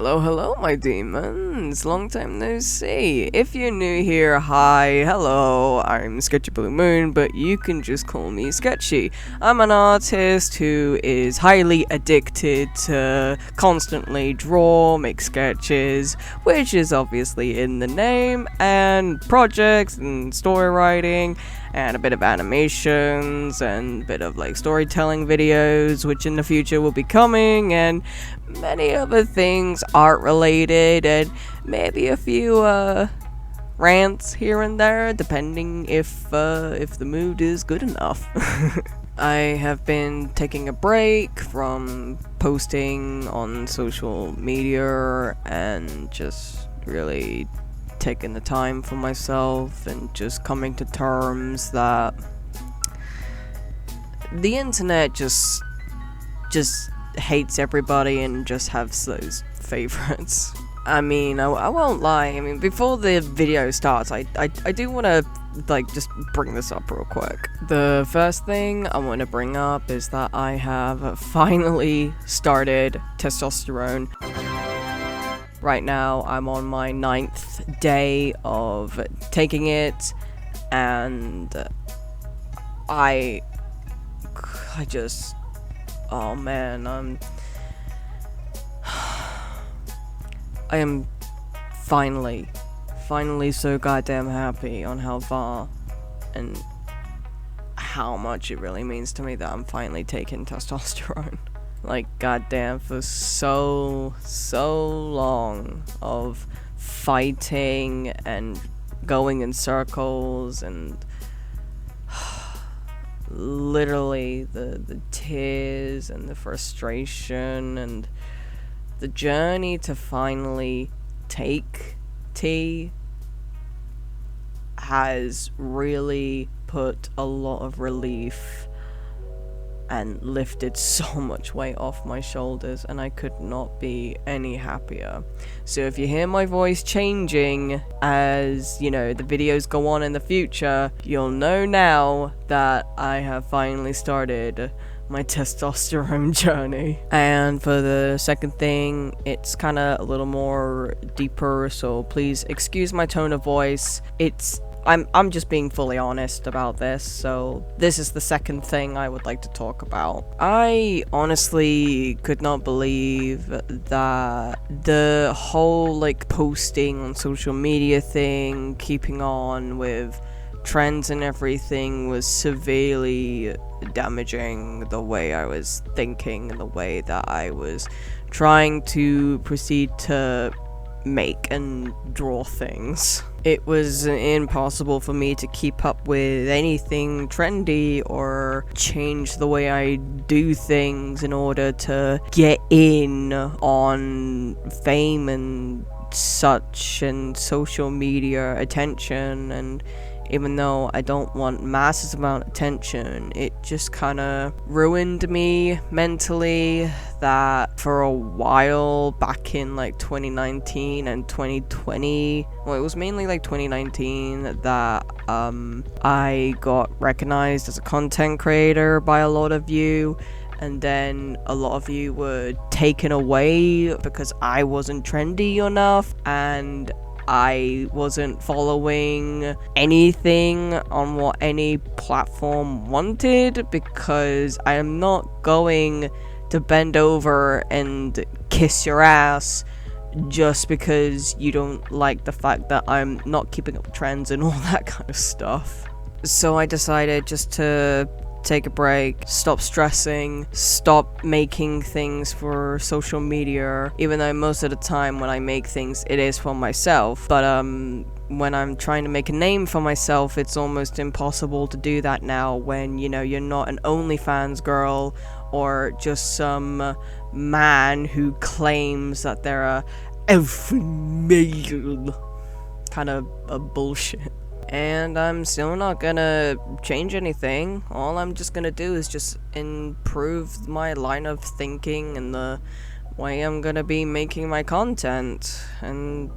Hello, hello, my demons. Long time no see. If you're new here, hi, hello. I'm Sketchy Blue Moon, but you can just call me Sketchy. I'm an artist who is highly addicted to constantly draw, make sketches, which is obviously in the name, and projects and story writing, and a bit of animations, and a bit of like storytelling videos, which in the future will be coming, and many other things art related, and maybe a few rants here and there, depending if the mood is good enough. I have been taking a break from posting on social media and just really taking the time for myself and just coming to terms that the internet just hates everybody and just has those favorites. I mean, I won't lie. I mean, before the video starts, I do want to just bring this up real quick. The first thing I want to bring up is that I have finally started testosterone. Right now, I'm on my 9th day of taking it, and I just, oh man, I am finally so goddamn happy on how far and how much it really means to me that I'm finally taking testosterone. Like, goddamn, for so long of fighting and going in circles and literally the tears and the frustration and the journey to finally take tea has really put a lot of relief and lifted so much weight off my shoulders, and I could not be any happier. So if you hear my voice changing as, the videos go on in the future, you'll know now that I have finally started my testosterone journey. And for the second thing, it's kind of a little more deeper, so please excuse my tone of voice. I'm just being fully honest about this, so this is the second thing I would like to talk about. I honestly could not believe that the whole, posting on social media thing, keeping on with trends and everything was severely damaging the way I was thinking and the way that I was trying to proceed to make and draw things. It was impossible for me to keep up with anything trendy or change the way I do things in order to get in on fame and such and social media attention. And even though I don't want massive amount of attention, it just kind of ruined me mentally. That for a while back in 2019 and 2020, well, it was mainly 2019 that I got recognized as a content creator by a lot of you, and then a lot of you were taken away because I wasn't trendy enough and I wasn't following anything on what any platform wanted, because I am not going to bend over and kiss your ass just because you don't like the fact that I'm not keeping up with trends and all that kind of stuff. So I decided just to take a break, stop stressing, stop making things for social media, even though most of the time when I make things it is for myself. But when I'm trying to make a name for myself, it's almost impossible to do that now when, you're not an OnlyFans girl or just some man who claims that they're a alpha male. Kind of a bullshit. And I'm still not gonna change anything. All I'm just gonna do is just improve my line of thinking and the way I'm gonna be making my content. And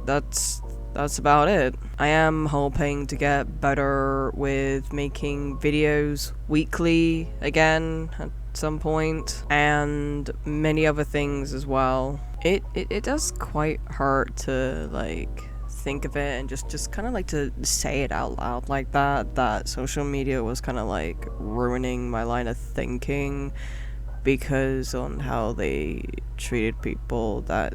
that's about it. I am hoping to get better with making videos weekly again at some point, and many other things as well. It does quite hurt to like think of it and just kind of like to say it out loud like that social media was kind of like ruining my line of thinking because on how they treated people that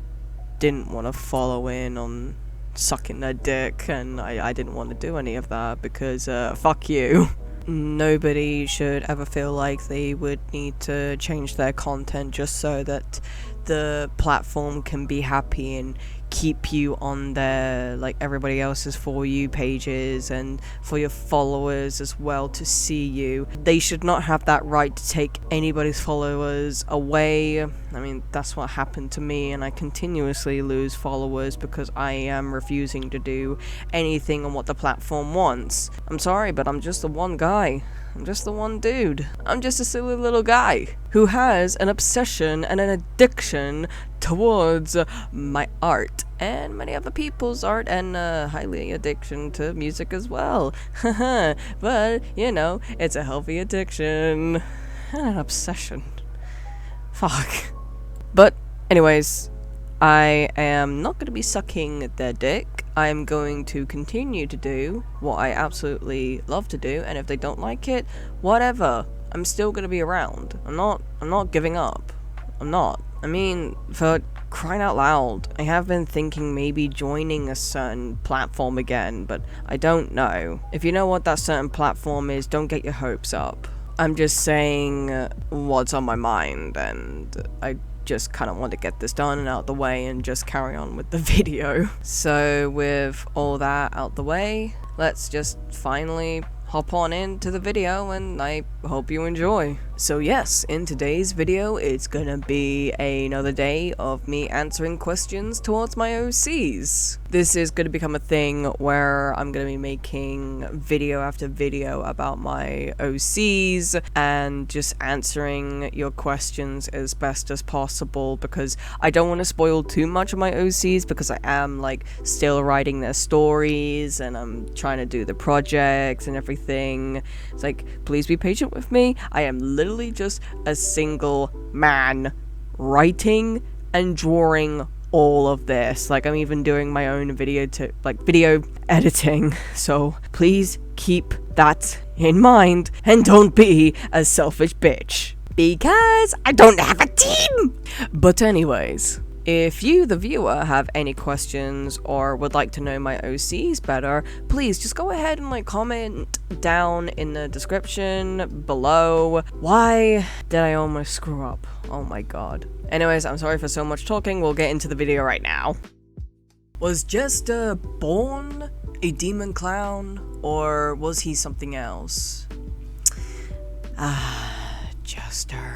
didn't want to follow in on sucking their dick, and I didn't want to do any of that because fuck you. Nobody should ever feel like they would need to change their content just so that the platform can be happy and keep you on their, like, everybody else's For You pages and for your followers as well to see you. They should not have that right to take anybody's followers away. I mean, that's what happened to me, and I continuously lose followers because I am refusing to do anything on what the platform wants. I'm sorry, but I'm just the one guy. I'm just the one dude. I'm just a silly little guy who has an obsession and an addiction towards my art and many other people's art, and highly addiction to music as well. But, you know, it's a healthy addiction and an obsession. Fuck. But anyways, I am not going to be sucking their dick. I'm going to continue to do what I absolutely love to do, and if they don't like it, whatever. I'm still going to be around. I'm not giving up. I'm not. I mean, for crying out loud, I have been thinking maybe joining a certain platform again, but I don't know. If you know what that certain platform is, don't get your hopes up. I'm just saying what's on my mind, and I just kind of want to get this done and out the way and just carry on with the video. So with all that out the way, let's just finally hop on into the video, and I hope you enjoy. So yes, in today's video, it's gonna be another day of me answering questions towards my OCs. This is gonna become a thing where I'm gonna be making video after video about my OCs and just answering your questions as best as possible, because I don't want to spoil too much of my OCs because I am like still writing their stories and I'm trying to do the projects and everything. It's like, please be patient with me. I am literally just a single man writing and drawing all of this. Like, I'm even doing my own video editing, so please keep that in mind and don't be a selfish bitch because I don't have a team. But anyways, if you, the viewer, have any questions or would like to know my OCs better, please just go ahead and like comment down in the description below. Why did I almost screw up? Oh my god. Anyways, I'm sorry for so much talking. We'll get into the video right now. Was Jester born a demon clown, or was he something else? Jester.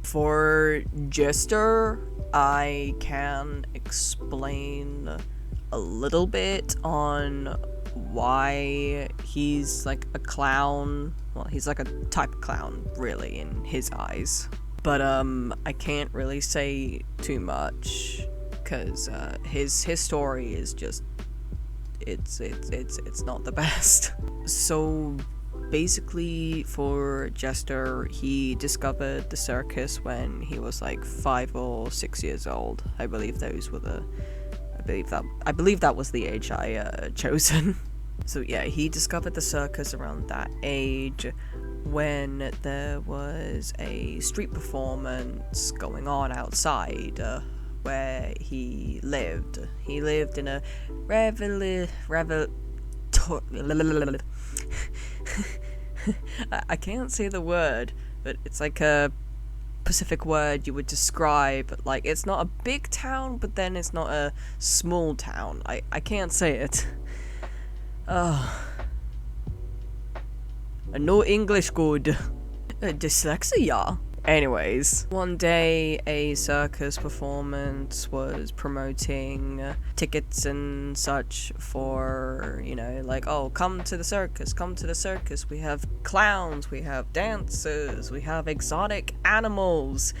For Jester, I can explain a little bit on why he's like a clown. Well, he's like a type of clown, really, in his eyes. But I can't really say too much because his story is just it's not the best. So basically, for Jester, he discovered the circus when he was like 5 or 6 years old. I believe that was the age I chosen. So yeah, he discovered the circus around that age when there was a street performance going on outside where he lived. He lived in a I can't say the word, but it's like a Pacific word you would describe. Like, it's not a big town, but then it's not a small town. I can't say it. No English good. Dyslexia. Anyways, one day a circus performance was promoting tickets and such for, you know, like, oh, come to the circus, we have clowns, we have dancers, we have exotic animals.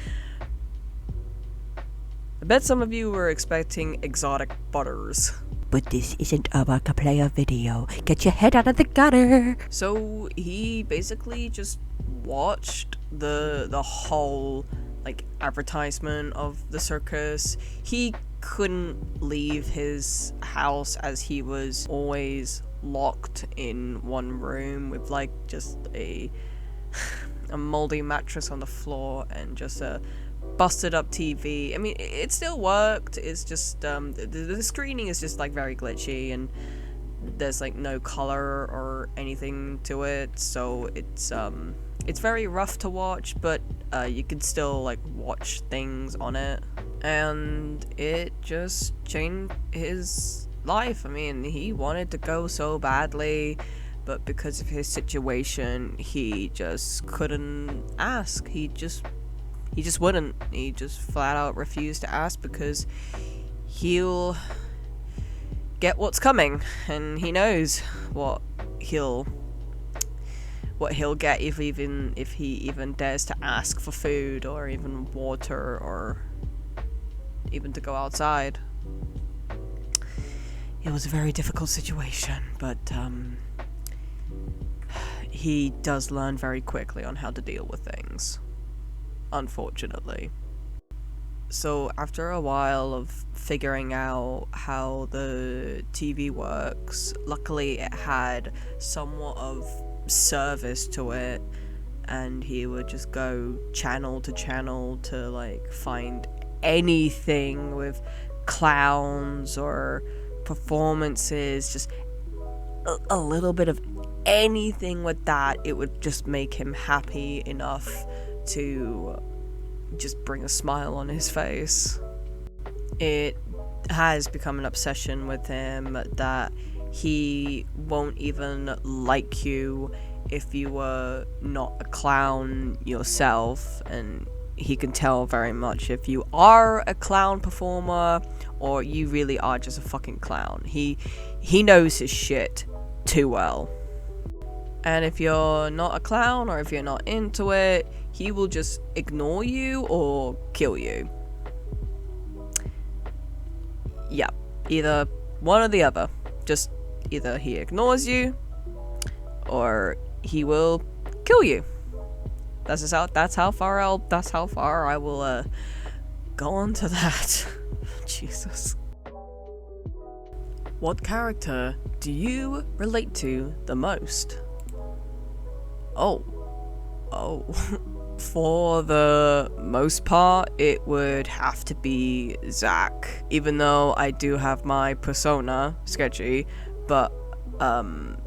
I bet some of you were expecting exotic butters. But this isn't a Markiplier video. Get your head out of the gutter. So he basically just watched the whole like advertisement of the circus. He couldn't leave his house as he was always locked in one room with like just a moldy mattress on the floor and just a busted up TV. I mean, it still worked. It's just the screening is just like very glitchy, and there's like no color or anything to it, so it's very rough to watch, but you can still like watch things on it, and it just changed his life. I mean, he wanted to go so badly, but because of his situation, he just couldn't ask. He just wouldn't. He just flat out refused to ask because he'll get what's coming, and he knows what he'll get if he even dares to ask for food or even water or even to go outside. It was a very difficult situation, but he does learn very quickly on how to deal with things, unfortunately. So after a while of figuring out how the TV works, luckily it had somewhat of service to it, and he would just go channel to channel to like find anything with clowns or performances, just a little bit of anything with that. It would just make him happy enough to just bring a smile on his face. It has become an obsession with him that he won't even like you if you were not a clown yourself, and he can tell very much if you are a clown performer or you really are just a fucking clown. He knows his shit too well. And if you're not a clown or if you're not into it, he will just ignore you or kill you. Yeah, either one or the other. Just either he ignores you or he will kill you. That's how far I will go on to that. Jesus. What character do you relate to the most? Oh. For the most part, it would have to be Zach. Even though I do have my persona, Sketchy, but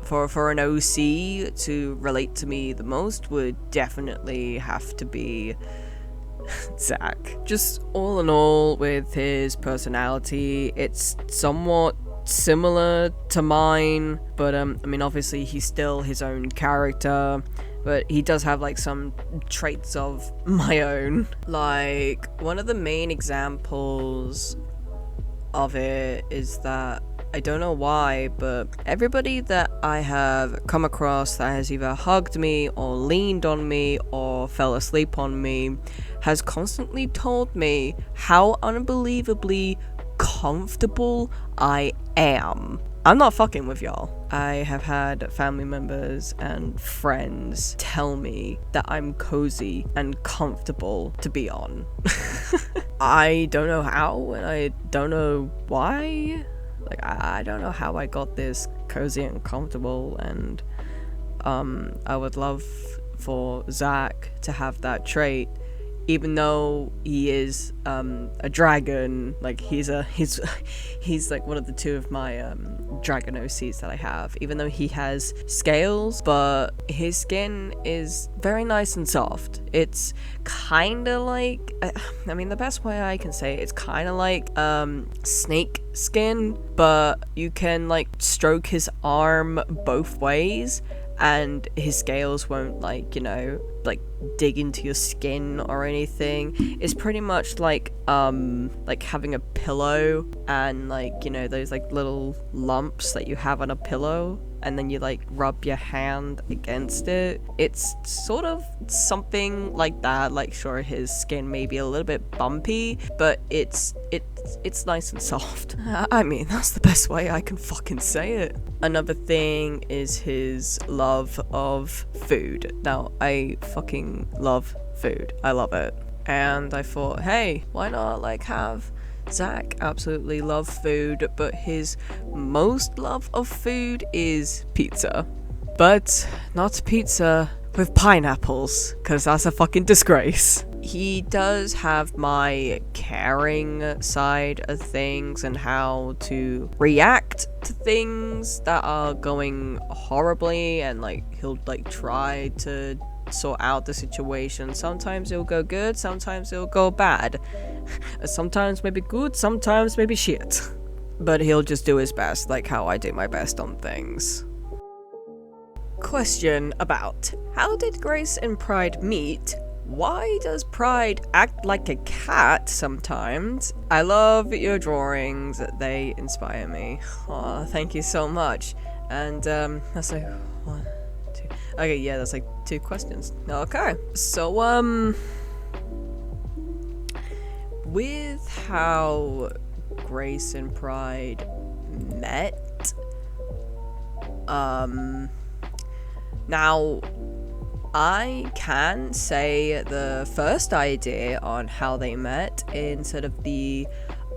for an OC to relate to me the most would definitely have to be Zach. Just all in all, with his personality, it's somewhat similar to mine, but I mean, obviously he's still his own character, but he does have like some traits of my own. Like, one of the main examples of it is that, I don't know why, but everybody that I have come across that has either hugged me or leaned on me or fell asleep on me has constantly told me how unbelievably comfortable I am. I'm not fucking with y'all. I have had family members and friends tell me that I'm cozy and comfortable to be on. I don't know how, and I don't know why. Like, I don't know how I got this cozy and comfortable, and I would love for Zach to have that trait, even though he is a dragon. Like, he's like one of the two of my dragon OCs that I have, even though he has scales, but his skin is very nice and soft. It's kind of like, I mean, the best way I can say it's kind of like snake skin, but you can like stroke his arm both ways and his scales won't like, you know, like dig into your skin or anything. It's pretty much like having a pillow and, like, you know, those like little lumps that you have on a pillow and then you like rub your hand against it. It's sort of something like that. Like, sure, his skin may be a little bit bumpy, but it's nice and soft. I mean, that's the best way I can fucking say it. Another thing is his love of food. Now, I fucking love food. I love it. And I thought, hey, why not like have Zach absolutely love food, but his most love of food is pizza. But not pizza with pineapples, because that's a fucking disgrace. He does have my caring side of things and how to react to things that are going horribly, and like he'll like try to sort out the situation. Sometimes it'll go good, sometimes it'll go bad. Sometimes maybe good, sometimes maybe shit. But he'll just do his best, like how I do my best on things. Question about how did Grace and Pride meet? Why does Pride act like a cat sometimes? I love your drawings, they inspire me. Aw, thank you so much. And that's like 1, 2. Okay, yeah, that's like 2 questions. Okay, so with how Grace and Pride met, now I can say the first idea on how they met instead of the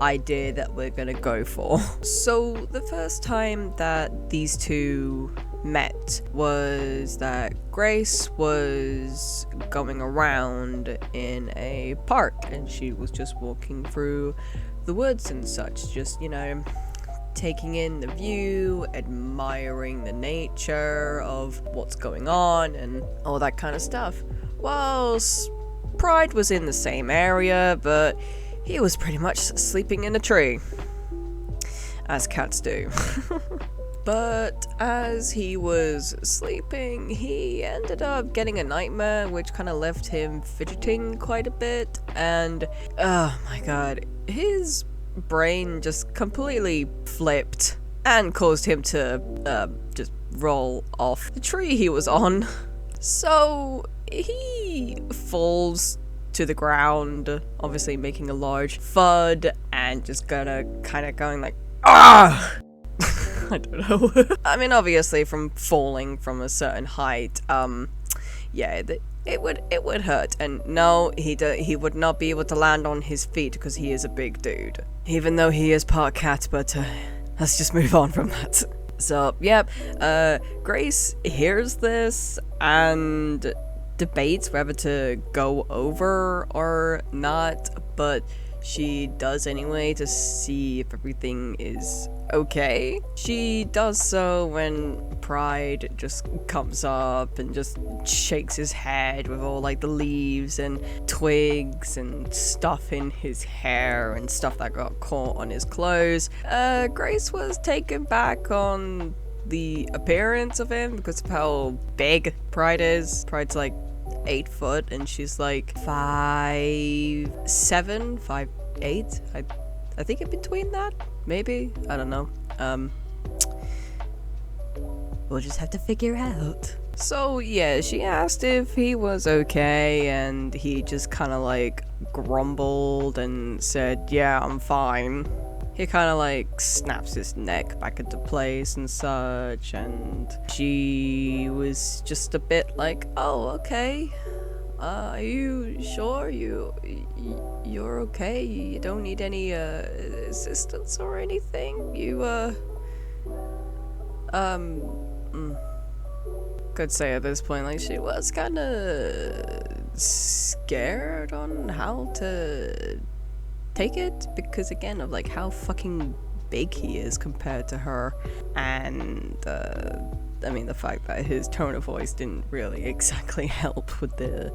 idea that we're gonna go for. So the first time that these two met was that Grace was going around in a park and she was just walking through the woods and such, just, you know, taking in the view, admiring the nature of what's going on and all that kind of stuff. Whilst Pride was in the same area, but he was pretty much sleeping in a tree, as cats do. But as he was sleeping, he ended up getting a nightmare, which kind of left him fidgeting quite a bit, and oh my god, his brain just completely flipped and caused him to just roll off the tree he was on. So he falls to the ground, obviously making a large thud and just kind of going like, ah! I don't know. I mean, obviously from falling from a certain height, yeah, it would hurt. And no, he would not be able to land on his feet because he is a big dude. Even though he is part cat, but let's just move on from that. So, yep, Grace hears this and debates whether to go over or not, but she does anyway to see if everything is okay. She does so when Pride just comes up and just shakes his head with all like the leaves and twigs and stuff in his hair and stuff that got caught on his clothes. Grace was taken back on the appearance of him because of how big Pride is. Pride's like 8 foot and she's like 5'7", 5'8". I think in between that, maybe, I don't know. We'll just have to figure out. So yeah, she asked if he was okay and he just kind of like grumbled and said, yeah, I'm fine. He kind of like snaps his neck back into place and such, and she was just a bit like, oh, okay. Are you sure you're okay? You don't need any assistance or anything? Could say at this point, like, she was kind of scared on how to take it because, again, of like how fucking big he is compared to her, and I mean the fact that his tone of voice didn't really exactly help with the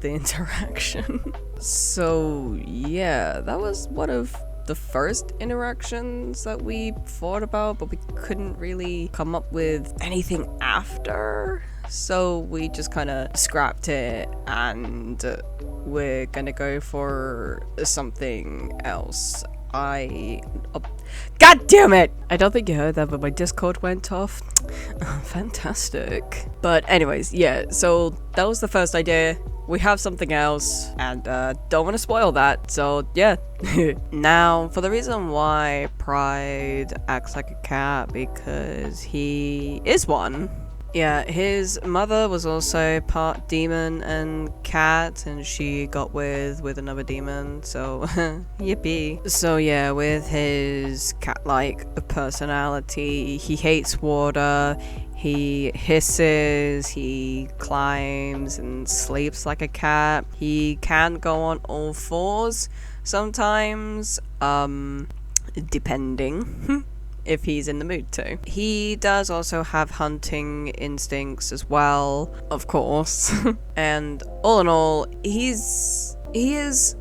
interaction. So yeah, that was one of the first interactions that we thought about, but we couldn't really come up with anything after, so we just kind of scrapped it and we're gonna go for something else. God damn it! I don't think you heard that, but my Discord went off. Fantastic. But anyways, yeah, so that was the first idea. We have something else, and don't want to spoil that, so yeah. Now, for the reason why Pride acts like a cat, because he is one. Yeah, his mother was also part demon and cat, and she got with another demon, so yippee. So yeah, with his cat-like personality, he hates water, he hisses, he climbs and sleeps like a cat. He can go on all fours sometimes, depending. If he's in the mood to. He does also have hunting instincts as well, of course. And all in all, he is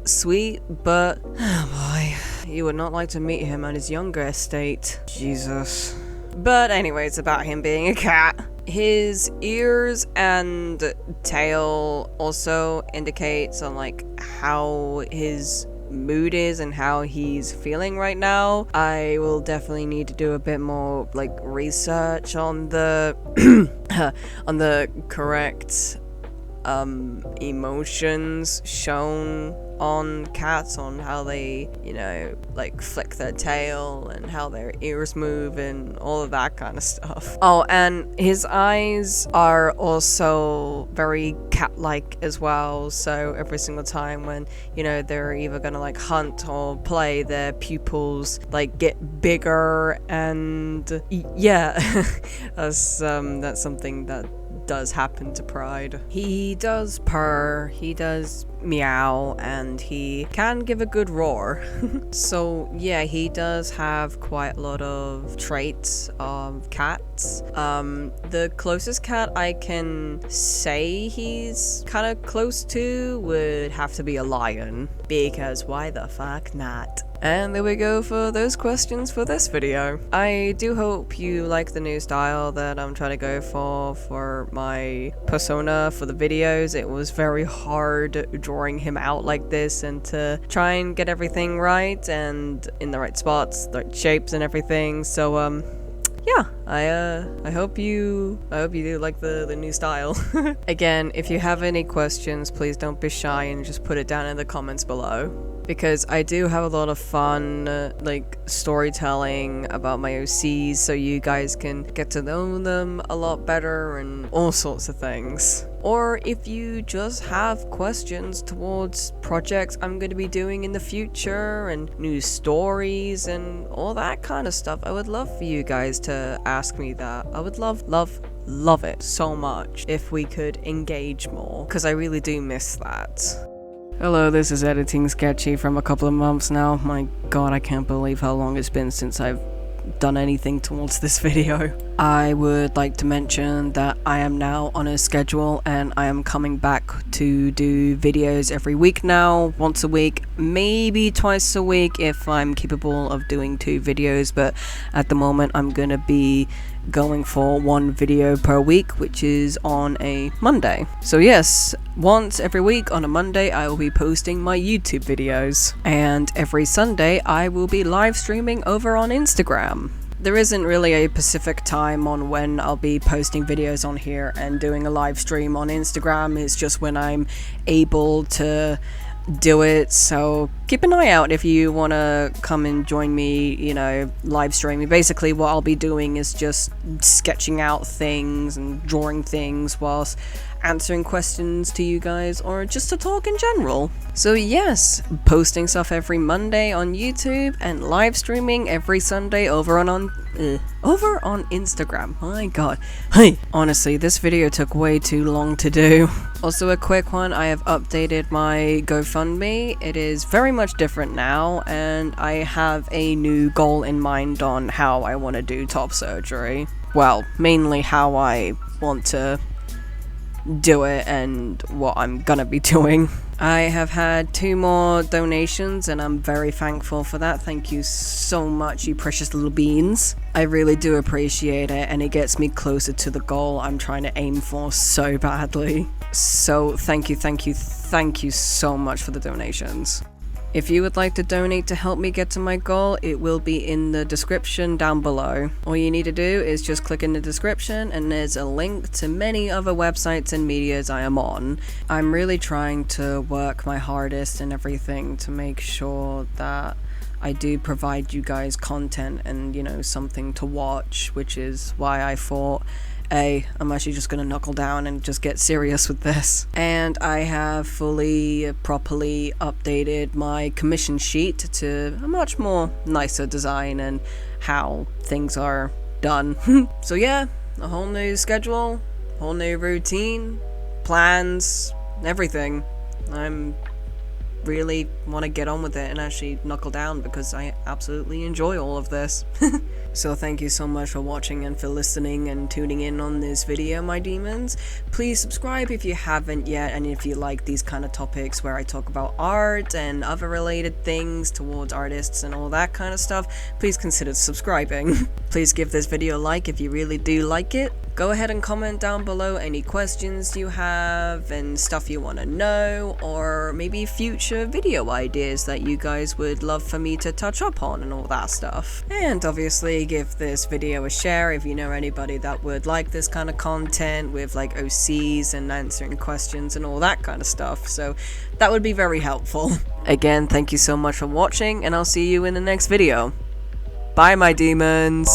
sweet, but oh boy, you would not like to meet him at his younger estate. Jesus. But anyways, about him being a cat. His ears and tail also indicates on like how his mood is and how he's feeling right now. I will definitely need to do a bit more like research on the on the correct emotions shown on cats, on how they, you know, like flick their tail and how their ears move and all of that kind of stuff. Oh, and his eyes are also very cat-like as well, so every single time when, you know, they're either gonna like hunt or play, their pupils like get bigger, and yeah, that's something that does happen to Pride. He does purr, he does meow, and he can give a good roar. So yeah, he does have quite a lot of traits of cats. The closest cat I can say he's kind of close to would have to be a lion, because why the fuck not? And there we go for those questions for this video. I do hope you like the new style that I'm trying to go for my persona for the videos. It was very hard drawing him out like this and to try and get everything right and in the right spots, the right shapes and everything. So yeah, I hope you do like the new style. Again, if you have any questions, please don't be shy and just put it down in the comments below, because I do have a lot of fun like storytelling about my OCs, so you guys can get to know them a lot better and all sorts of things. Or if you just have questions towards projects I'm going to be doing in the future and new stories and all that kind of stuff, I would love for you guys to ask me that. I would love it so much if we could engage more, because I really do miss that. Hello, this is Editing Sketchy from a couple of months now. My god, I can't believe how long it's been since I've done anything towards this video. I would like to mention that I am now on a schedule and I am coming back to do videos every week now, once a week, maybe twice a week if I'm capable of doing 2 videos, but at the moment I'm gonna be going for 1 video per week, which is on a Monday. So yes, once every week on a Monday I will be posting my YouTube videos, and every Sunday I will be live streaming over on Instagram. There isn't really a specific time on when I'll be posting videos on here and doing a live stream on Instagram. It's just when I'm able to do it, so keep an eye out if you want to come and join me, you know, live streaming. Basically what I'll be doing is just sketching out things and drawing things whilst answering questions to you guys, or just to talk in general. So yes, posting stuff every Monday on YouTube and live streaming every Sunday over on Instagram. My god. Hey, honestly, this video took way too long to do. Also a quick one, I have updated my GoFundMe. It is very much different now, and I have a new goal in mind on how I want to do top surgery. Well, mainly how I want to do it and what I'm gonna be doing. I have had 2 more donations and I'm very thankful for that. Thank you so much, you precious little beans. I really do appreciate it, and it gets me closer to the goal I'm trying to aim for so badly. So thank you so much for the donations. If you would like to donate to help me get to my goal, it will be in the description down below. All you need to do is just click in the description and there's a link to many other websites and medias I am on. I'm really trying to work my hardest and everything to make sure that I do provide you guys content and, you know, something to watch, which is why I thought I'm actually just gonna knuckle down and just get serious with this. And I have fully, properly updated my commission sheet to a much more nicer design and how things are done. So yeah, a whole new schedule, whole new routine, plans, everything. I'm really want to get on with it and actually knuckle down because I absolutely enjoy all of this. So thank you so much for watching and for listening and tuning in on this video, my demons. Please subscribe if you haven't yet, and if you like these kind of topics where I talk about art and other related things towards artists and all that kind of stuff, please consider subscribing. Please give this video a like if you really do like it. Go ahead and comment down below any questions you have and stuff you want to know, or maybe future video ideas that you guys would love for me to touch up on and all that stuff. And obviously give this video a share if you know anybody that would like this kind of content with like OCs and answering questions and all that kind of stuff, so that would be very helpful. Again, thank you so much for watching, and I'll see you in the next video. Bye, my demons!